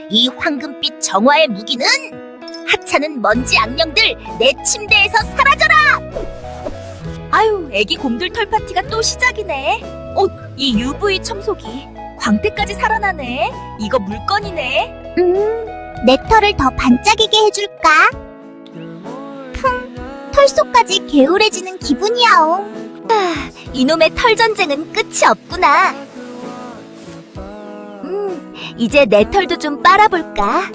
이 황금빛 정화의 무기는 하찮은 먼지 악령들 내 침대에서 사라져라! 아유, 애기 곰돌 털 파티가 또 시작이네. 이 UV 청소기 광택까지 살아나네. 이거 물건이네. 내 털을 더 반짝이게 해줄까? 털 속까지 개운해지는 기분이야옹. 이놈의 털 전쟁은 끝이 없구나. 이제 내 털도 좀 빨아볼까?